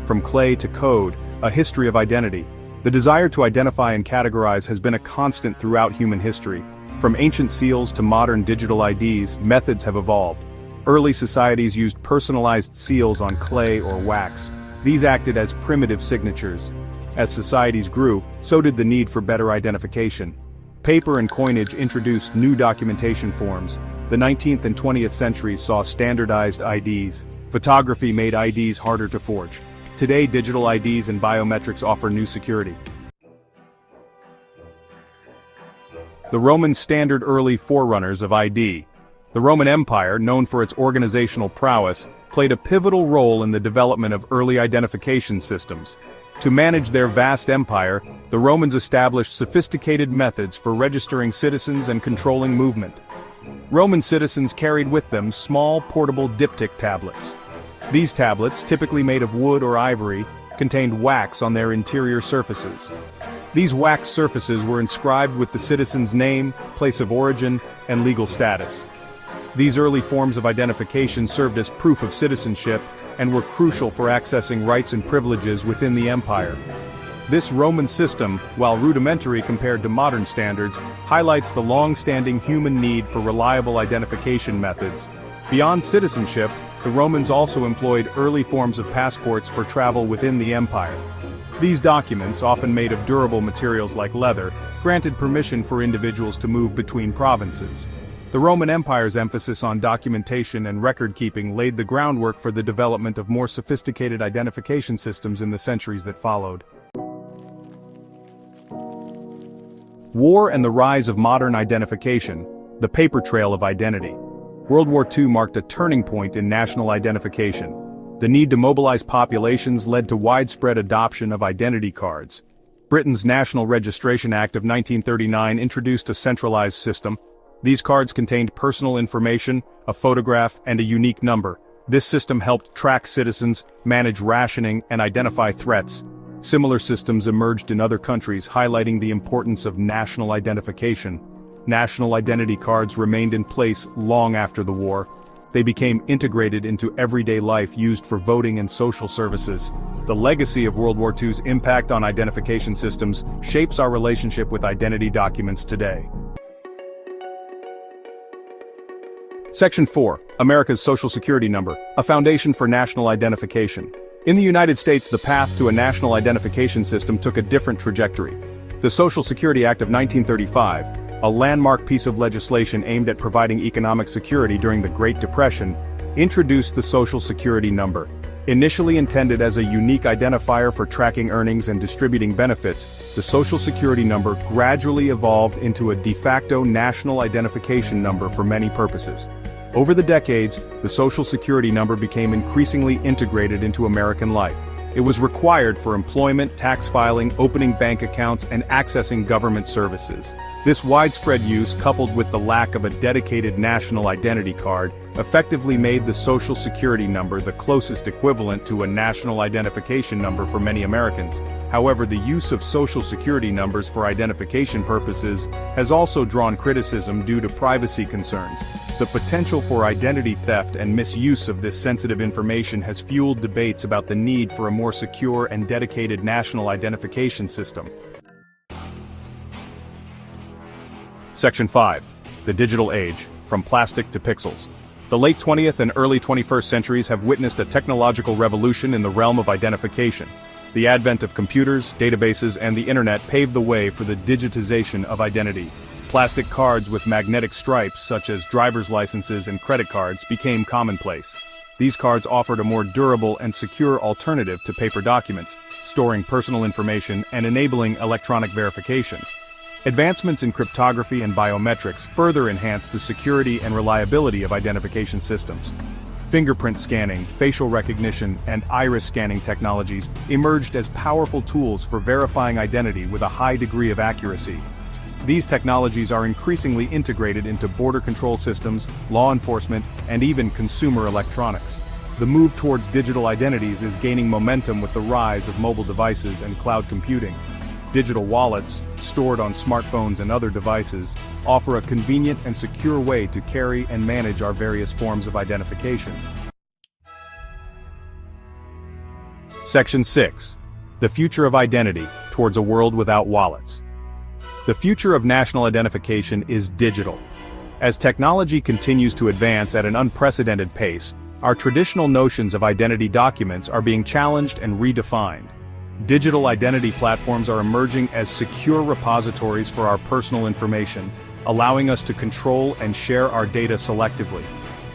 from clay to code, a history of identity. The desire to identify and categorize has been a constant throughout human history. From ancient seals to modern digital IDs, methods have evolved. Early societies used personalized seals on clay or wax. These acted as primitive signatures. As societies grew, so did the need for better identification. Paper and coinage introduced new documentation forms. The 19th and 20th centuries saw standardized IDs. Photography made IDs harder to forge. Today, digital IDs and biometrics offer new security. The Romans standard early forerunners of ID. The Roman Empire, known for its organizational prowess, played a pivotal role in the development of early identification systems. To manage their vast empire, the Romans established sophisticated methods for registering citizens and controlling movement. Roman citizens carried with them small portable diptych tablets. These tablets, typically made of wood or ivory, contained wax on their interior surfaces. These wax surfaces were inscribed with the citizen's name, place of origin, and legal status. These early forms of identification served as proof of citizenship and were crucial for accessing rights and privileges within the empire. This Roman system, while rudimentary compared to modern standards, highlights the long-standing human need for reliable identification methods. Beyond citizenship, the Romans also employed early forms of passports for travel within the empire. These documents, often made of durable materials like leather, granted permission for individuals to move between provinces. The Roman Empire's emphasis on documentation and record-keeping laid the groundwork for the development of more sophisticated identification systems in the centuries that followed. War and the rise of modern identification, the paper trail of identity. World War II marked a turning point in national identification. The need to mobilize populations led to widespread adoption of identity cards. Britain's National Registration Act of 1939 introduced a centralized system. These cards contained personal information, a photograph, and a unique number. This system helped track citizens, manage rationing, and identify threats. Similar systems emerged in other countries, highlighting the importance of national identification. National identity cards remained in place long after the war. They became integrated into everyday life, used for voting and social services. The legacy of World War II's impact on identification systems shapes our relationship with identity documents today. Section 4. America's Social Security Number, a foundation for national identification. In the United States, the path to a national identification system took a different trajectory. The Social Security Act of 1935, a landmark piece of legislation aimed at providing economic security during the Great Depression, introduced the Social Security Number. Initially intended as a unique identifier for tracking earnings and distributing benefits, the Social Security Number gradually evolved into a de facto national identification number for many purposes. Over the decades, the Social Security Number became increasingly integrated into American life. It was required for employment, tax filing, opening bank accounts, and accessing government services. This widespread use, coupled with the lack of a dedicated national identity card, effectively made the Social Security Number the closest equivalent to a national identification number for many Americans. However, the use of Social Security numbers for identification purposes has also drawn criticism due to privacy concerns. The potential for identity theft and misuse of this sensitive information has fueled debates about the need for a more secure and dedicated national identification system. Section 5. The Digital Age, from Plastic to Pixels. The late 20th and early 21st centuries have witnessed a technological revolution in the realm of identification. The advent of computers, databases, and the internet paved the way for the digitization of identity. Plastic cards with magnetic stripes, such as driver's licenses and credit cards, became commonplace. These cards offered a more durable and secure alternative to paper documents, storing personal information and enabling electronic verification. Advancements in cryptography and biometrics further enhanced the security and reliability of identification systems. Fingerprint scanning, facial recognition, and iris scanning technologies emerged as powerful tools for verifying identity with a high degree of accuracy. These technologies are increasingly integrated into border control systems, law enforcement, and even consumer electronics. The move towards digital identities is gaining momentum with the rise of mobile devices and cloud computing. Digital wallets, stored on smartphones and other devices, offer a convenient and secure way to carry and manage our various forms of identification. Section 6. The future of identity, towards a world without wallets. The future of national identification is digital. As technology continues to advance at an unprecedented pace, our traditional notions of identity documents are being challenged and redefined. Digital identity platforms are emerging as secure repositories for our personal information, allowing us to control and share our data selectively.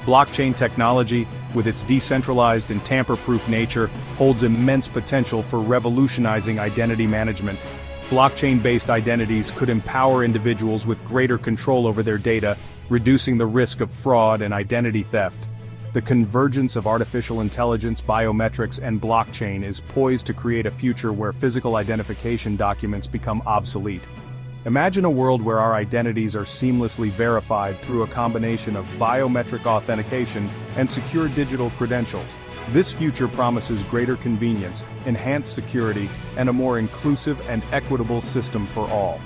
Blockchain technology, with its decentralized and tamper-proof nature, holds immense potential for revolutionizing identity management. Blockchain-based identities could empower individuals with greater control over their data, reducing the risk of fraud and identity theft. The convergence of artificial intelligence, biometrics, and blockchain is poised to create a future where physical identification documents become obsolete. Imagine a world where our identities are seamlessly verified through a combination of biometric authentication and secure digital credentials. This future promises greater convenience, enhanced security, and a more inclusive and equitable system for all.